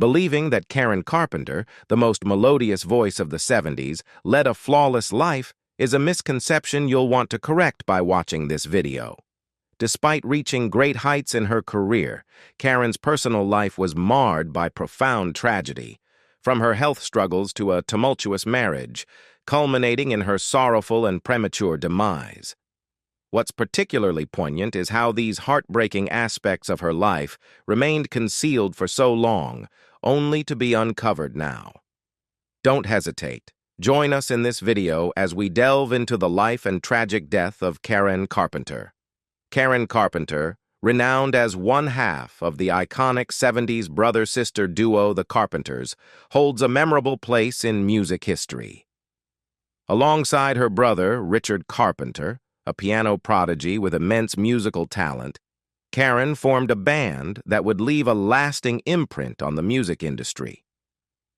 Believing that Karen Carpenter, the most melodious voice of the 70s, led a flawless life is a misconception you'll want to correct by watching this video. Despite reaching great heights in her career, Karen's personal life was marred by profound tragedy, from her health struggles to a tumultuous marriage, culminating in her sorrowful and premature demise. What's particularly poignant is how these heartbreaking aspects of her life remained concealed for so long, only to be uncovered now. Don't hesitate. Join us in this video as we delve into the life and tragic death of Karen Carpenter. Karen Carpenter, renowned as one half of the iconic 70s brother-sister duo The Carpenters, holds a memorable place in music history. Alongside her brother, Richard Carpenter, a piano prodigy with immense musical talent, Karen formed a band that would leave a lasting imprint on the music industry.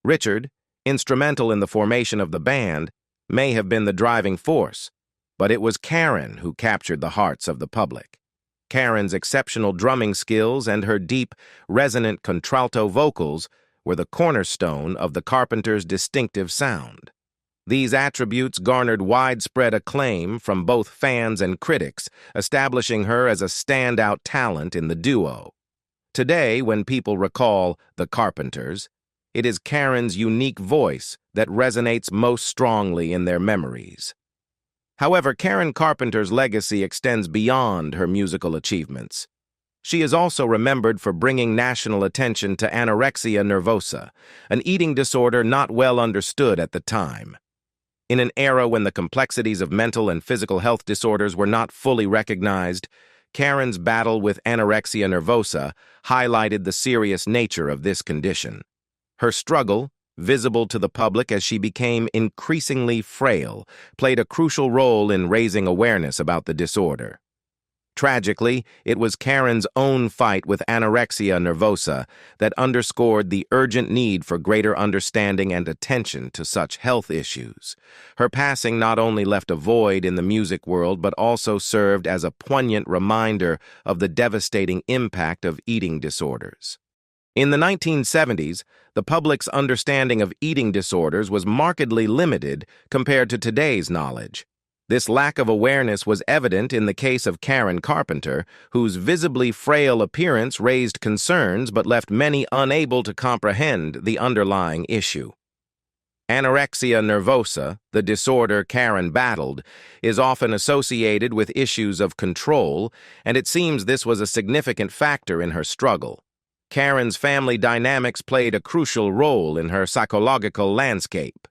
Richard, instrumental in the formation of the band, may have been the driving force, but it was Karen who captured the hearts of the public. Karen's exceptional drumming skills and her deep, resonant contralto vocals were the cornerstone of the Carpenters' distinctive sound. These attributes garnered widespread acclaim from both fans and critics, establishing her as a standout talent in the duo. Today, when people recall The Carpenters, it is Karen's unique voice that resonates most strongly in their memories. However, Karen Carpenter's legacy extends beyond her musical achievements. She is also remembered for bringing national attention to anorexia nervosa, an eating disorder not well understood at the time. In an era when the complexities of mental and physical health disorders were not fully recognized, Karen's battle with anorexia nervosa highlighted the serious nature of this condition. Her struggle, visible to the public as she became increasingly frail, played a crucial role in raising awareness about the disorder. Tragically, it was Karen's own fight with anorexia nervosa that underscored the urgent need for greater understanding and attention to such health issues. Her passing not only left a void in the music world but also served as a poignant reminder of the devastating impact of eating disorders. In the 1970s, the public's understanding of eating disorders was markedly limited compared to today's knowledge. This lack of awareness was evident in the case of Karen Carpenter, whose visibly frail appearance raised concerns but left many unable to comprehend the underlying issue. Anorexia nervosa, the disorder Karen battled, is often associated with issues of control, and it seems this was a significant factor in her struggle. Karen's family dynamics played a crucial role in her psychological landscape.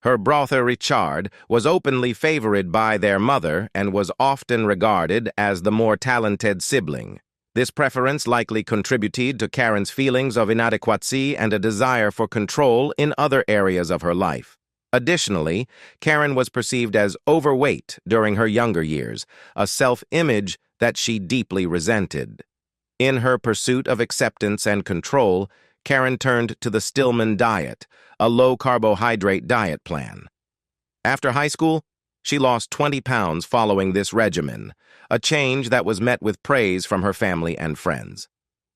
Her brother Richard was openly favored by their mother and was often regarded as the more talented sibling. This preference likely contributed to Karen's feelings of inadequacy and a desire for control in other areas of her life. Additionally, Karen was perceived as overweight during her younger years, a self-image that she deeply resented. In her pursuit of acceptance and control, Karen turned to the Stillman diet, a low-carbohydrate diet plan. After high school, she lost 20 pounds following this regimen, a change that was met with praise from her family and friends.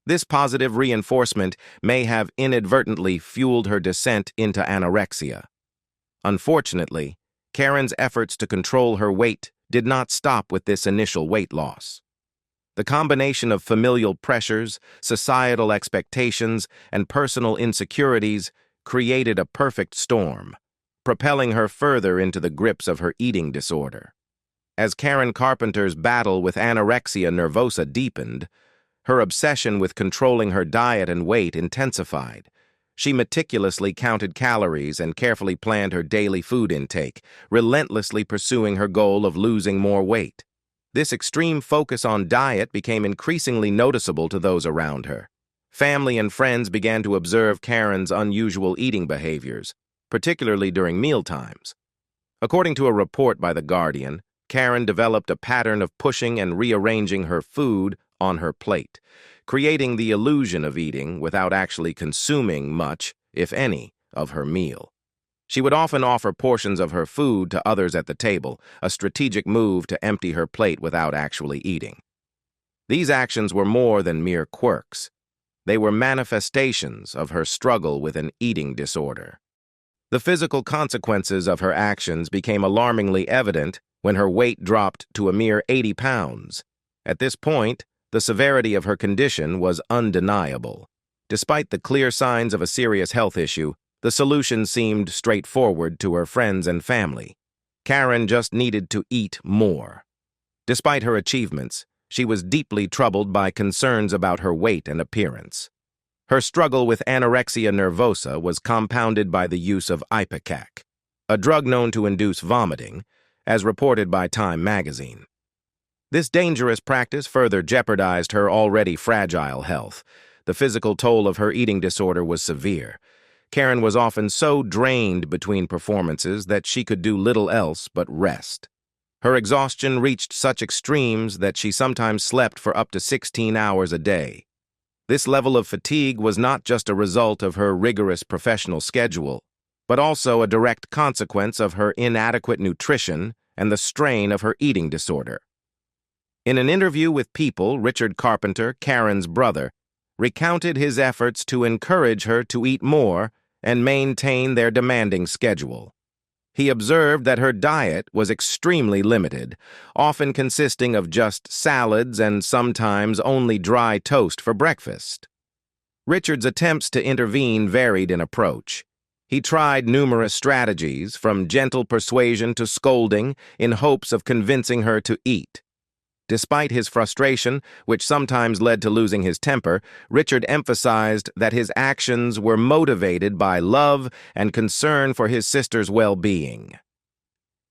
This positive reinforcement may have inadvertently fueled her descent into anorexia. Unfortunately, Karen's efforts to control her weight did not stop with this initial weight loss. The combination of familial pressures, societal expectations, and personal insecurities created a perfect storm, propelling her further into the grips of her eating disorder. As Karen Carpenter's battle with anorexia nervosa deepened, her obsession with controlling her diet and weight intensified. She meticulously counted calories and carefully planned her daily food intake, relentlessly pursuing her goal of losing more weight. This extreme focus on diet became increasingly noticeable to those around her. Family and friends began to observe Karen's unusual eating behaviors, particularly during mealtimes. According to a report by The Guardian, Karen developed a pattern of pushing and rearranging her food on her plate, creating the illusion of eating without actually consuming much, if any, of her meal. She would often offer portions of her food to others at the table, a strategic move to empty her plate without actually eating. These actions were more than mere quirks. They were manifestations of her struggle with an eating disorder. The physical consequences of her actions became alarmingly evident when her weight dropped to a mere 80 pounds. At this point, the severity of her condition was undeniable. Despite the clear signs of a serious health issue, the solution seemed straightforward to her friends and family. Karen just needed to eat more. Despite her achievements, she was deeply troubled by concerns about her weight and appearance. Her struggle with anorexia nervosa was compounded by the use of ipecac, a drug known to induce vomiting, as reported by Time magazine. This dangerous practice further jeopardized her already fragile health. The physical toll of her eating disorder was severe. Karen was often so drained between performances that she could do little else but rest. Her exhaustion reached such extremes that she sometimes slept for up to 16 hours a day. This level of fatigue was not just a result of her rigorous professional schedule, but also a direct consequence of her inadequate nutrition and the strain of her eating disorder. In an interview with People, Richard Carpenter, Karen's brother, recounted his efforts to encourage her to eat more and maintain their demanding schedule. He observed that her diet was extremely limited, often consisting of just salads and sometimes only dry toast for breakfast. Richard's attempts to intervene varied in approach. He tried numerous strategies, from gentle persuasion to scolding, in hopes of convincing her to eat. Despite his frustration, which sometimes led to losing his temper, Richard emphasized that his actions were motivated by love and concern for his sister's well-being.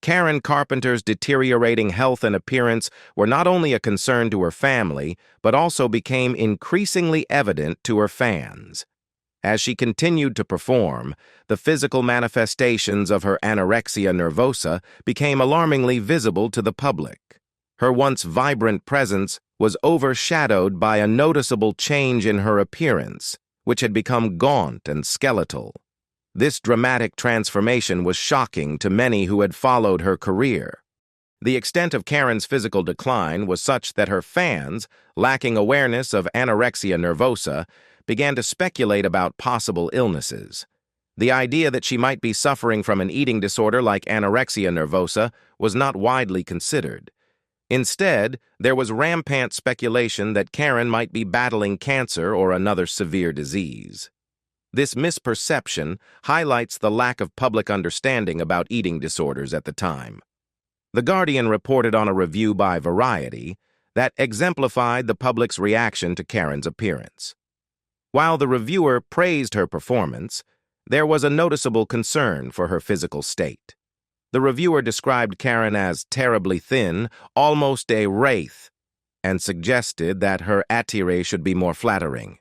Karen Carpenter's deteriorating health and appearance were not only a concern to her family, but also became increasingly evident to her fans. As she continued to perform, the physical manifestations of her anorexia nervosa became alarmingly visible to the public. Her once vibrant presence was overshadowed by a noticeable change in her appearance, which had become gaunt and skeletal. This dramatic transformation was shocking to many who had followed her career. The extent of Karen's physical decline was such that her fans, lacking awareness of anorexia nervosa, began to speculate about possible illnesses. The idea that she might be suffering from an eating disorder like anorexia nervosa was not widely considered. Instead, there was rampant speculation that Karen might be battling cancer or another severe disease. This misperception highlights the lack of public understanding about eating disorders at the time. The Guardian reported on a review by Variety that exemplified the public's reaction to Karen's appearance. While the reviewer praised her performance, there was a noticeable concern for her physical state. The reviewer described Karen as terribly thin, almost a wraith, and suggested that her attire should be more flattering.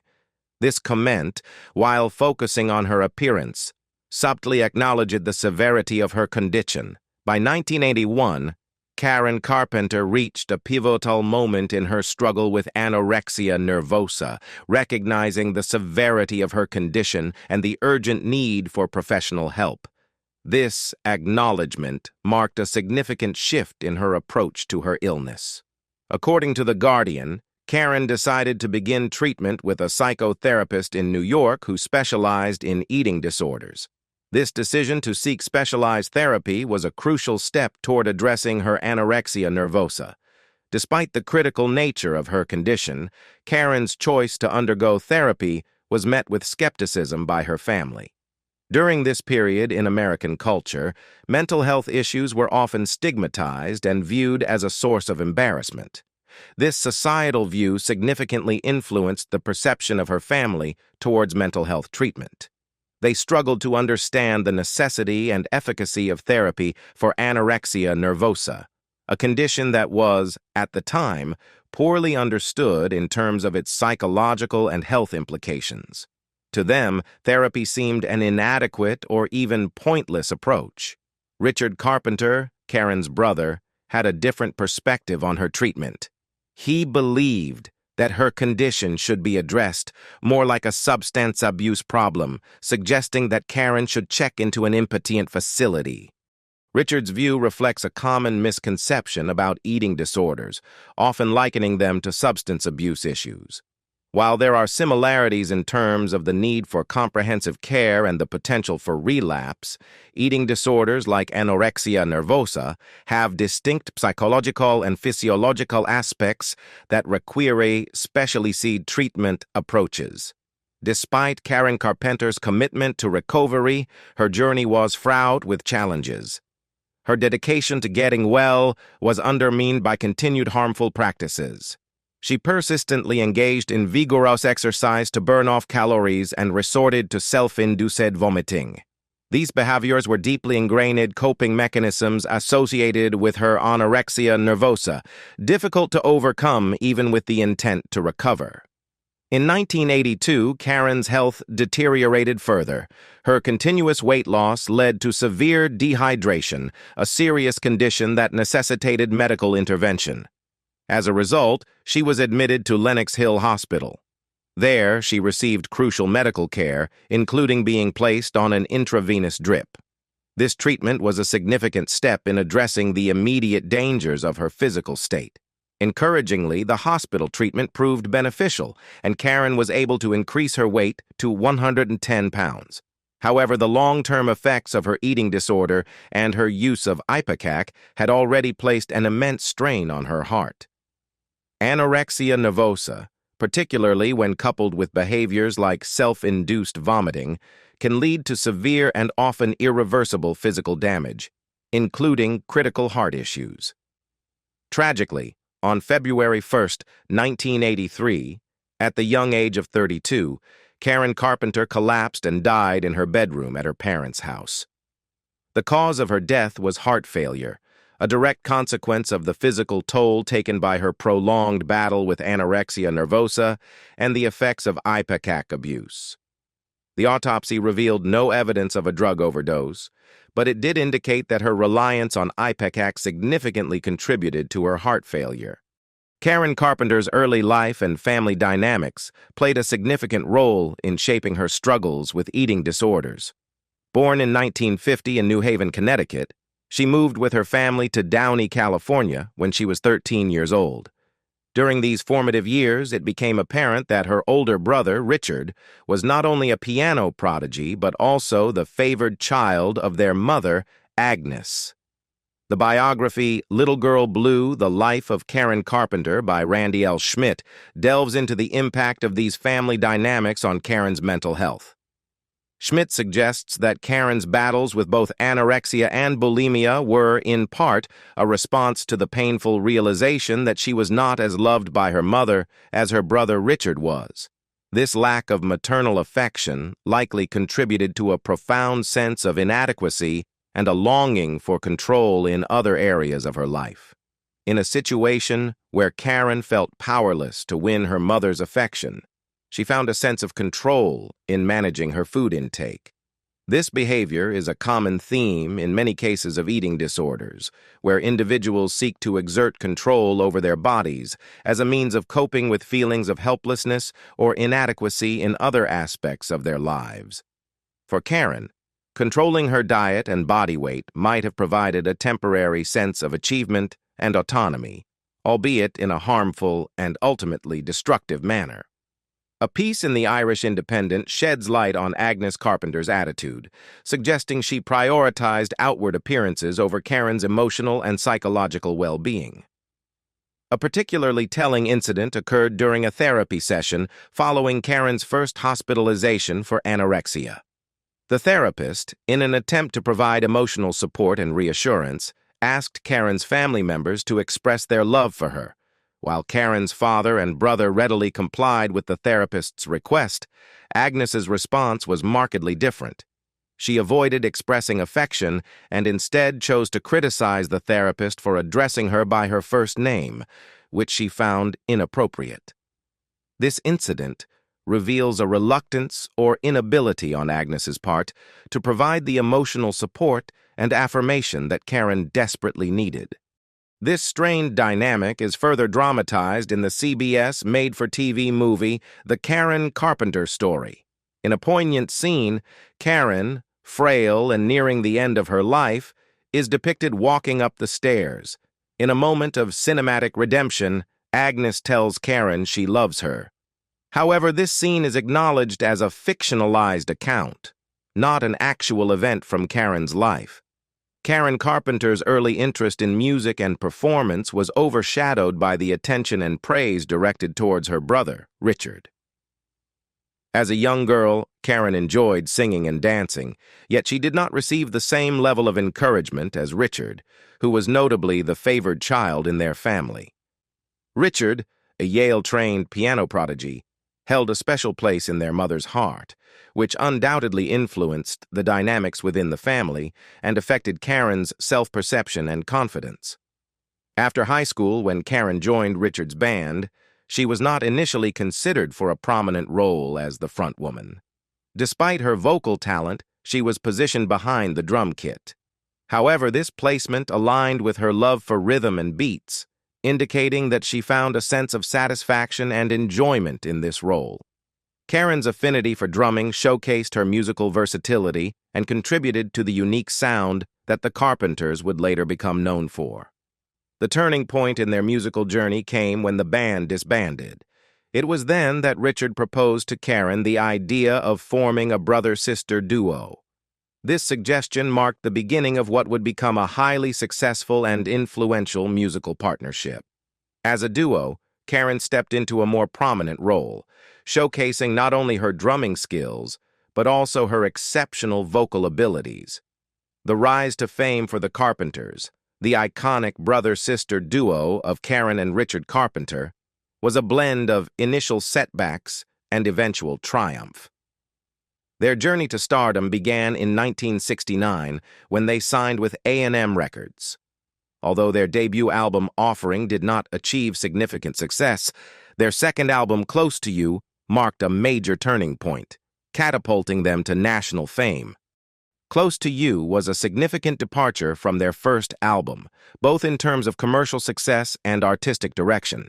This comment, while focusing on her appearance, subtly acknowledged the severity of her condition. By 1981, Karen Carpenter reached a pivotal moment in her struggle with anorexia nervosa, recognizing the severity of her condition and the urgent need for professional help. This acknowledgement marked a significant shift in her approach to her illness. According to The Guardian, Karen decided to begin treatment with a psychotherapist in New York who specialized in eating disorders. This decision to seek specialized therapy was a crucial step toward addressing her anorexia nervosa. Despite the critical nature of her condition, Karen's choice to undergo therapy was met with skepticism by her family. During this period in American culture, mental health issues were often stigmatized and viewed as a source of embarrassment. This societal view significantly influenced the perception of her family towards mental health treatment. They struggled to understand the necessity and efficacy of therapy for anorexia nervosa, a condition that was, at the time, poorly understood in terms of its psychological and health implications. To them, therapy seemed an inadequate or even pointless approach. Richard Carpenter, Karen's brother, had a different perspective on her treatment. He believed that her condition should be addressed more like a substance abuse problem, suggesting that Karen should check into an inpatient facility. Richard's view reflects a common misconception about eating disorders, often likening them to substance abuse issues. While there are similarities in terms of the need for comprehensive care and the potential for relapse, eating disorders like anorexia nervosa have distinct psychological and physiological aspects that require specialized treatment approaches. Despite Karen Carpenter's commitment to recovery, her journey was fraught with challenges. Her dedication to getting well was undermined by continued harmful practices. She persistently engaged in vigorous exercise to burn off calories and resorted to self-induced vomiting. These behaviors were deeply ingrained coping mechanisms associated with her anorexia nervosa, difficult to overcome even with the intent to recover. In 1982, Karen's health deteriorated further. Her continuous weight loss led to severe dehydration, a serious condition that necessitated medical intervention. As a result, she was admitted to Lenox Hill Hospital. There, she received crucial medical care, including being placed on an intravenous drip. This treatment was a significant step in addressing the immediate dangers of her physical state. Encouragingly, the hospital treatment proved beneficial, and Karen was able to increase her weight to 110 pounds. However, the long-term effects of her eating disorder and her use of ipecac had already placed an immense strain on her heart. Anorexia nervosa, particularly when coupled with behaviors like self-induced vomiting, can lead to severe and often irreversible physical damage, including critical heart issues. Tragically, on February 1, 1983, at the young age of 32, Karen Carpenter collapsed and died in her bedroom at her parents' house. The cause of her death was heart failure, a direct consequence of the physical toll taken by her prolonged battle with anorexia nervosa and the effects of ipecac abuse. The autopsy revealed no evidence of a drug overdose, but it did indicate that her reliance on ipecac significantly contributed to her heart failure. Karen Carpenter's early life and family dynamics played a significant role in shaping her struggles with eating disorders. Born in 1950 in New Haven, Connecticut, she moved with her family to Downey, California, when she was 13 years old. During these formative years, it became apparent that her older brother, Richard, was not only a piano prodigy, but also the favored child of their mother, Agnes. The biography Little Girl Blue, The Life of Karen Carpenter by Randy L. Schmidt delves into the impact of these family dynamics on Karen's mental health. Schmidt suggests that Karen's battles with both anorexia and bulimia were, in part, a response to the painful realization that she was not as loved by her mother as her brother Richard was. This lack of maternal affection likely contributed to a profound sense of inadequacy and a longing for control in other areas of her life. In a situation where Karen felt powerless to win her mother's affection, she found a sense of control in managing her food intake. This behavior is a common theme in many cases of eating disorders, where individuals seek to exert control over their bodies as a means of coping with feelings of helplessness or inadequacy in other aspects of their lives. For Karen, controlling her diet and body weight might have provided a temporary sense of achievement and autonomy, albeit in a harmful and ultimately destructive manner. A piece in the Irish Independent sheds light on Agnes Carpenter's attitude, suggesting she prioritized outward appearances over Karen's emotional and psychological well-being. A particularly telling incident occurred during a therapy session following Karen's first hospitalization for anorexia. The therapist, in an attempt to provide emotional support and reassurance, asked Karen's family members to express their love for her. While Karen's father and brother readily complied with the therapist's request, Agnes's response was markedly different. She avoided expressing affection and instead chose to criticize the therapist for addressing her by her first name, which she found inappropriate. This incident reveals a reluctance or inability on Agnes's part to provide the emotional support and affirmation that Karen desperately needed. This strained dynamic is further dramatized in the CBS made-for-TV movie The Karen Carpenter Story. In a poignant scene, Karen, frail and nearing the end of her life, is depicted walking up the stairs. In a moment of cinematic redemption, Agnes tells Karen she loves her. However, this scene is acknowledged as a fictionalized account, not an actual event from Karen's life. Karen Carpenter's early interest in music and performance was overshadowed by the attention and praise directed towards her brother, Richard. As a young girl, Karen enjoyed singing and dancing, yet she did not receive the same level of encouragement as Richard, who was notably the favored child in their family. Richard, a Yale-trained piano prodigy, held a special place in their mother's heart, which undoubtedly influenced the dynamics within the family and affected Karen's self-perception and confidence. After high school, when Karen joined Richard's band, she was not initially considered for a prominent role as the frontwoman. Despite her vocal talent, she was positioned behind the drum kit. However, this placement aligned with her love for rhythm and beats, indicating that she found a sense of satisfaction and enjoyment in this role. Karen's affinity for drumming showcased her musical versatility and contributed to the unique sound that the Carpenters would later become known for. The turning point in their musical journey came when the band disbanded. It was then that Richard proposed to Karen the idea of forming a brother-sister duo. This suggestion marked the beginning of what would become a highly successful and influential musical partnership. As a duo, Karen stepped into a more prominent role, showcasing not only her drumming skills, but also her exceptional vocal abilities. The rise to fame for the Carpenters, the iconic brother-sister duo of Karen and Richard Carpenter, was a blend of initial setbacks and eventual triumph. Their journey to stardom began in 1969 when they signed with A&M Records. Although their debut album, Offering, did not achieve significant success, their second album, Close to You, marked a major turning point, catapulting them to national fame. Close to You was a significant departure from their first album, both in terms of commercial success and artistic direction.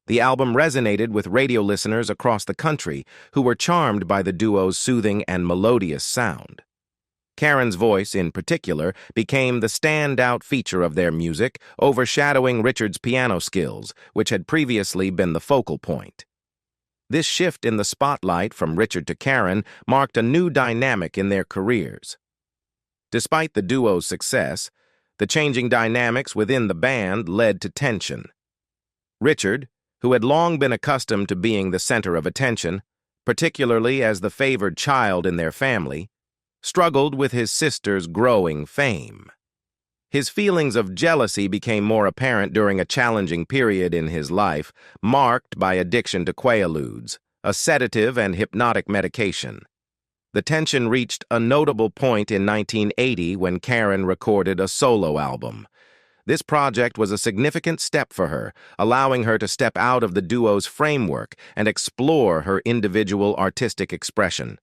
The album resonated with radio listeners across the country who were charmed by the duo's soothing and melodious sound. Karen's voice, in particular, became the standout feature of their music, overshadowing Richard's piano skills, which had previously been the focal point. This shift in the spotlight from Richard to Karen marked a new dynamic in their careers. Despite the duo's success, the changing dynamics within the band led to tension. Richard, who had long been accustomed to being the center of attention, particularly as the favored child in their family, struggled with his sister's growing fame. His feelings of jealousy became more apparent during a challenging period in his life, marked by addiction to Quaaludes, a sedative and hypnotic medication. The tension reached a notable point in 1980 when Karen recorded a solo album. This project was a significant step for her, allowing her to step out of the duo's framework and explore her individual artistic expression.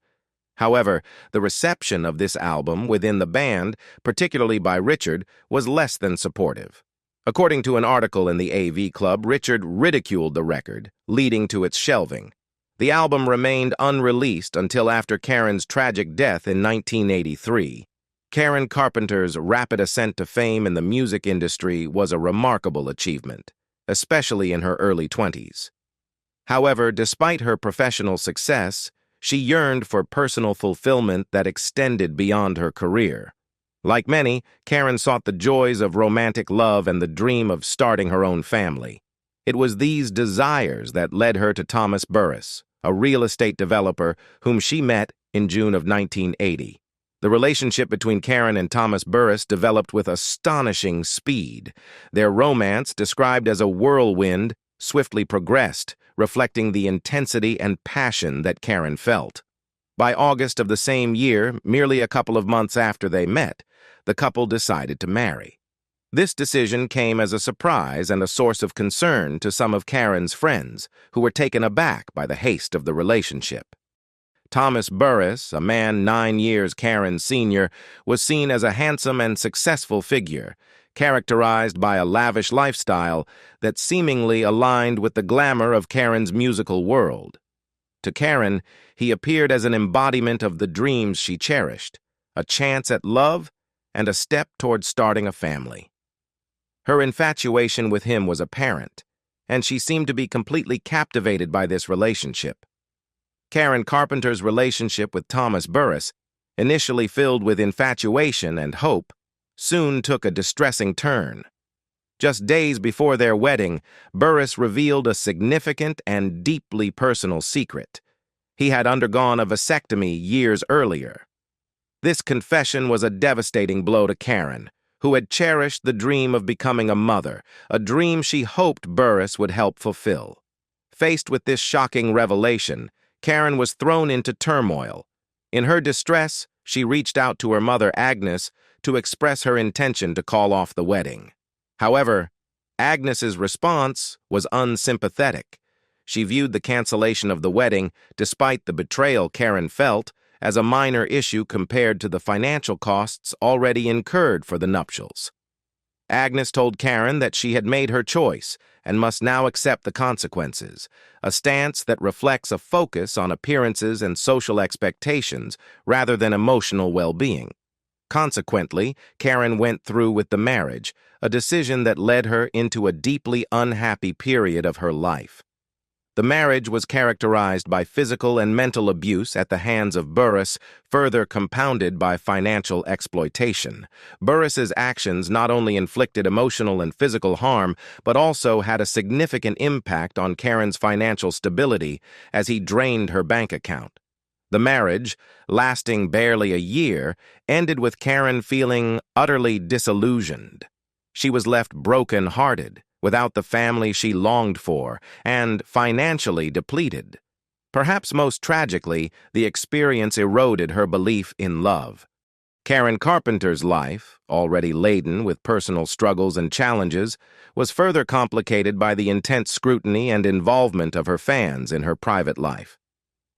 However, the reception of this album within the band, particularly by Richard, was less than supportive. According to an article in the AV Club, Richard ridiculed the record, leading to its shelving. The album remained unreleased until after Karen's tragic death in 1983. Karen Carpenter's rapid ascent to fame in the music industry was a remarkable achievement, especially in her early 20s. However, despite her professional success, she yearned for personal fulfillment that extended beyond her career. Like many, Karen sought the joys of romantic love and the dream of starting her own family. It was these desires that led her to Thomas Burris, a real estate developer whom she met in June of 1980. The relationship between Karen and Thomas Burris developed with astonishing speed. Their romance, described as a whirlwind, swiftly progressed, reflecting the intensity and passion that Karen felt. By August of the same year, merely a couple of months after they met, the couple decided to marry. This decision came as a surprise and a source of concern to some of Karen's friends, who were taken aback by the haste of the relationship. Thomas Burris, a man 9 years Karen's senior, was seen as a handsome and successful figure, characterized by a lavish lifestyle that seemingly aligned with the glamour of Karen's musical world. To Karen, he appeared as an embodiment of the dreams she cherished, a chance at love and a step toward starting a family. Her infatuation with him was apparent, and she seemed to be completely captivated by this relationship. Karen Carpenter's relationship with Thomas Burris, initially filled with infatuation and hope, soon took a distressing turn. Just days before their wedding, Burris revealed a significant and deeply personal secret. He had undergone a vasectomy years earlier. This confession was a devastating blow to Karen, who had cherished the dream of becoming a mother, a dream she hoped Burris would help fulfill. Faced with this shocking revelation, Karen was thrown into turmoil. In her distress, she reached out to her mother, Agnes, to express her intention to call off the wedding. However, Agnes's response was unsympathetic. She viewed the cancellation of the wedding, despite the betrayal Karen felt, as a minor issue compared to the financial costs already incurred for the nuptials. Agnes told Karen that she had made her choice and must now accept the consequences, a stance that reflects a focus on appearances and social expectations rather than emotional well-being. Consequently, Karen went through with the marriage, a decision that led her into a deeply unhappy period of her life. The marriage was characterized by physical and mental abuse at the hands of Burris, further compounded by financial exploitation. Burris's actions not only inflicted emotional and physical harm, but also had a significant impact on Karen's financial stability as he drained her bank account. The marriage, lasting barely a year, ended with Karen feeling utterly disillusioned. She was left broken-hearted, without the family she longed for, and financially depleted. Perhaps most tragically, the experience eroded her belief in love. Karen Carpenter's life, already laden with personal struggles and challenges, was further complicated by the intense scrutiny and involvement of her fans in her private life.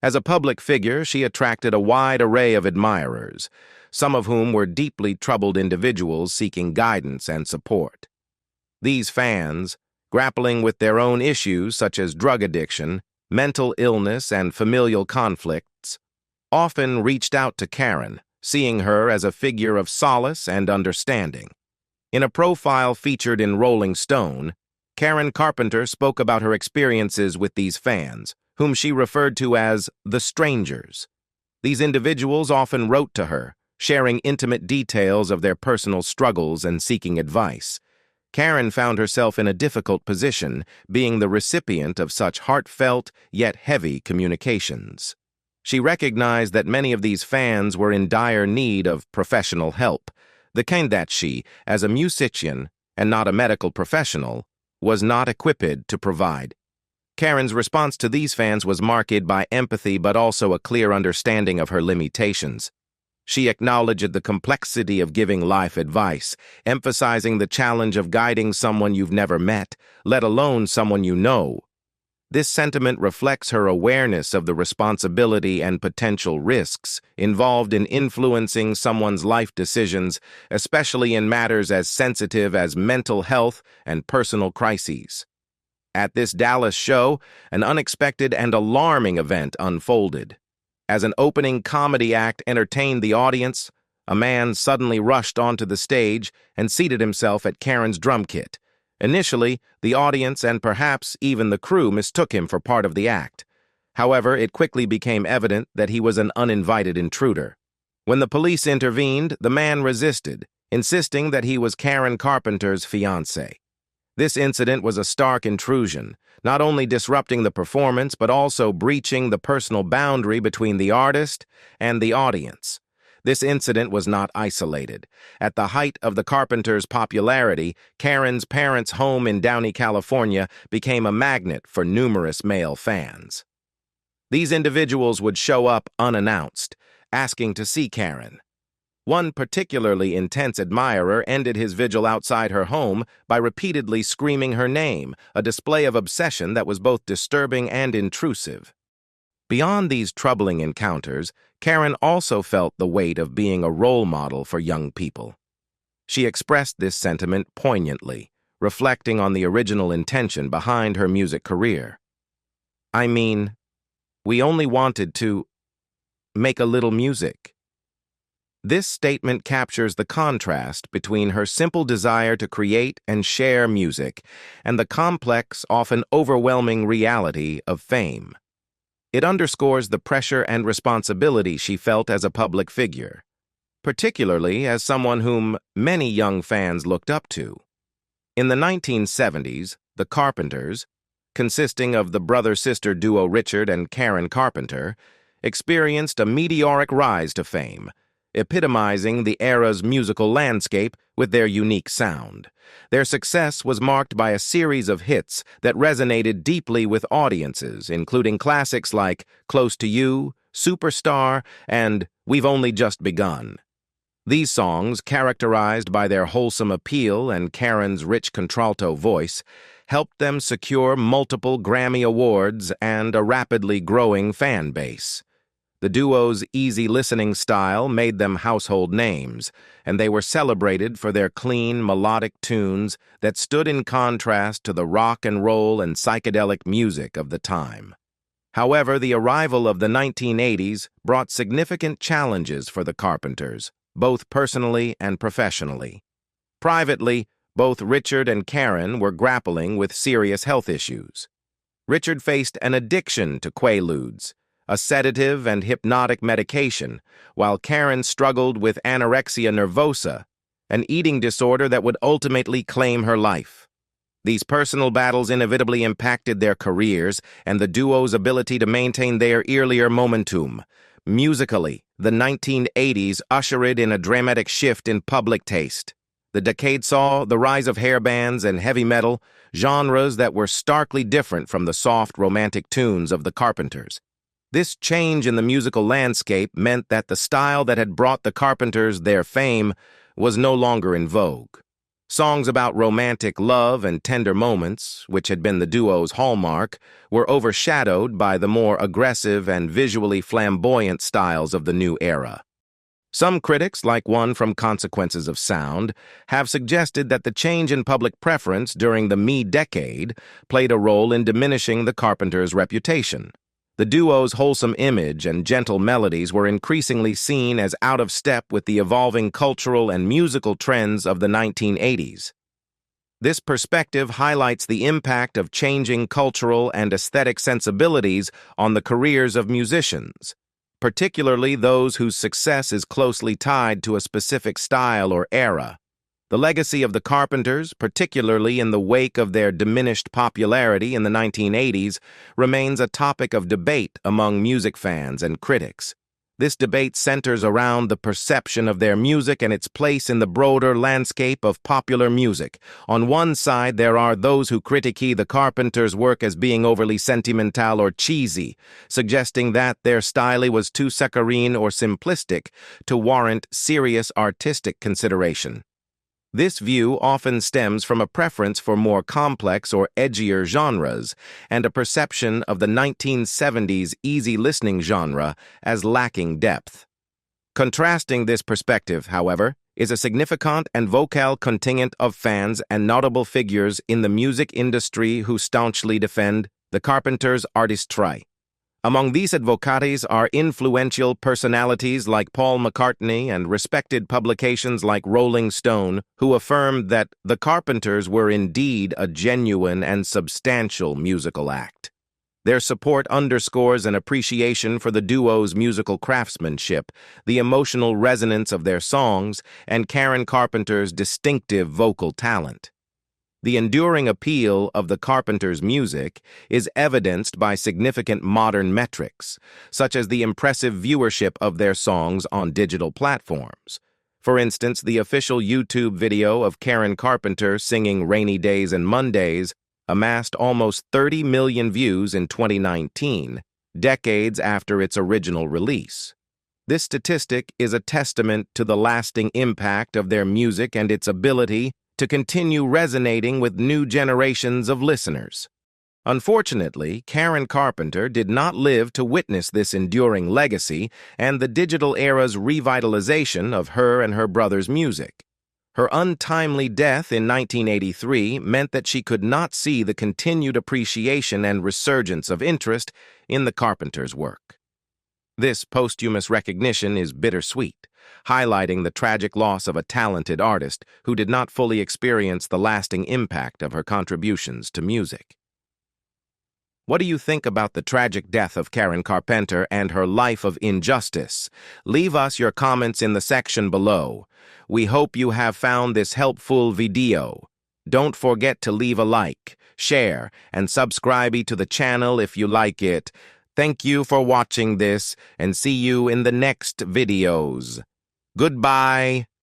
As a public figure, she attracted a wide array of admirers, some of whom were deeply troubled individuals seeking guidance and support. These fans, grappling with their own issues such as drug addiction, mental illness, and familial conflicts, often reached out to Karen, seeing her as a figure of solace and understanding. In a profile featured in Rolling Stone, Karen Carpenter spoke about her experiences with these fans, whom she referred to as the strangers. These individuals often wrote to her, sharing intimate details of their personal struggles and seeking advice. Karen found herself in a difficult position, being the recipient of such heartfelt yet heavy communications. She recognized that many of these fans were in dire need of professional help, the kind that she, as a musician and not a medical professional, was not equipped to provide. Karen's response to these fans was marked by empathy but also a clear understanding of her limitations. She acknowledged the complexity of giving life advice, emphasizing the challenge of guiding someone you've never met, let alone someone you know. This sentiment reflects her awareness of the responsibility and potential risks involved in influencing someone's life decisions, especially in matters as sensitive as mental health and personal crises. At this Dallas show, an unexpected and alarming event unfolded. As an opening comedy act entertained the audience, a man suddenly rushed onto the stage and seated himself at Karen's drum kit. Initially, the audience and perhaps even the crew mistook him for part of the act. However, it quickly became evident that he was an uninvited intruder. When the police intervened, the man resisted, insisting that he was Karen Carpenter's fiancé. This incident was a stark intrusion, not only disrupting the performance but also breaching the personal boundary between the artist and the audience. This incident was not isolated. At the height of the Carpenters' popularity, Karen's parents' home in Downey, California, became a magnet for numerous male fans. These individuals would show up unannounced, asking to see Karen. One particularly intense admirer ended his vigil outside her home by repeatedly screaming her name, a display of obsession that was both disturbing and intrusive. Beyond these troubling encounters, Karen also felt the weight of being a role model for young people. She expressed this sentiment poignantly, reflecting on the original intention behind her music career. I mean, we only wanted to make a little music. This statement captures the contrast between her simple desire to create and share music and the complex, often overwhelming reality of fame. It underscores the pressure and responsibility she felt as a public figure, particularly as someone whom many young fans looked up to. In the 1970s, the Carpenters, consisting of the brother-sister duo Richard and Karen Carpenter, experienced a meteoric rise to fame, epitomizing the era's musical landscape with their unique sound. Their success was marked by a series of hits that resonated deeply with audiences, including classics like Close to You, Superstar, and We've Only Just Begun. These songs, characterized by their wholesome appeal and Karen's rich contralto voice, helped them secure multiple Grammy Awards and a rapidly growing fan base. The duo's easy listening style made them household names, and they were celebrated for their clean, melodic tunes that stood in contrast to the rock and roll and psychedelic music of the time. However, the arrival of the 1980s brought significant challenges for the Carpenters, both personally and professionally. Privately, both Richard and Karen were grappling with serious health issues. Richard faced an addiction to Quaaludes, a sedative and hypnotic medication, while Karen struggled with anorexia nervosa, an eating disorder that would ultimately claim her life. These personal battles inevitably impacted their careers and the duo's ability to maintain their earlier momentum. Musically, the 1980s ushered in a dramatic shift in public taste. The decade saw the rise of hair bands and heavy metal, genres that were starkly different from the soft, romantic tunes of the Carpenters. This change in the musical landscape meant that the style that had brought the Carpenters their fame was no longer in vogue. Songs about romantic love and tender moments, which had been the duo's hallmark, were overshadowed by the more aggressive and visually flamboyant styles of the new era. Some critics, like one from Consequences of Sound, have suggested that the change in public preference during the Me decade played a role in diminishing the Carpenters' reputation. The duo's wholesome image and gentle melodies were increasingly seen as out of step with the evolving cultural and musical trends of the 1980s. This perspective highlights the impact of changing cultural and aesthetic sensibilities on the careers of musicians, particularly those whose success is closely tied to a specific style or era. The legacy of the Carpenters, particularly in the wake of their diminished popularity in the 1980s, remains a topic of debate among music fans and critics. This debate centers around the perception of their music and its place in the broader landscape of popular music. On one side, there are those who critique the Carpenters' work as being overly sentimental or cheesy, suggesting that their style was too saccharine or simplistic to warrant serious artistic consideration. This view often stems from a preference for more complex or edgier genres and a perception of the 1970s easy-listening genre as lacking depth. Contrasting this perspective, however, is a significant and vocal contingent of fans and notable figures in the music industry who staunchly defend the Carpenters' artistry. Among these advocates are influential personalities like Paul McCartney and respected publications like Rolling Stone, who affirmed that the Carpenters were indeed a genuine and substantial musical act. Their support underscores an appreciation for the duo's musical craftsmanship, the emotional resonance of their songs, and Karen Carpenter's distinctive vocal talent. The enduring appeal of the Carpenters' music is evidenced by significant modern metrics, such as the impressive viewership of their songs on digital platforms. For instance, the official YouTube video of Karen Carpenter singing Rainy Days and Mondays amassed almost 30 million views in 2019, decades after its original release. This statistic is a testament to the lasting impact of their music and its ability to continue resonating with new generations of listeners. Unfortunately, Karen Carpenter did not live to witness this enduring legacy and the digital era's revitalization of her and her brother's music. Her untimely death in 1983 meant that she could not see the continued appreciation and resurgence of interest in the Carpenters' work. This posthumous recognition is bittersweet, highlighting the tragic loss of a talented artist who did not fully experience the lasting impact of her contributions to music. What do you think about the tragic death of Karen Carpenter and her life of injustice? Leave us your comments in the section below. We hope you have found this helpful video. Don't forget to leave a like, share, and subscribe to the channel if you like it. Thank you for watching this, and see you in the next videos. Goodbye.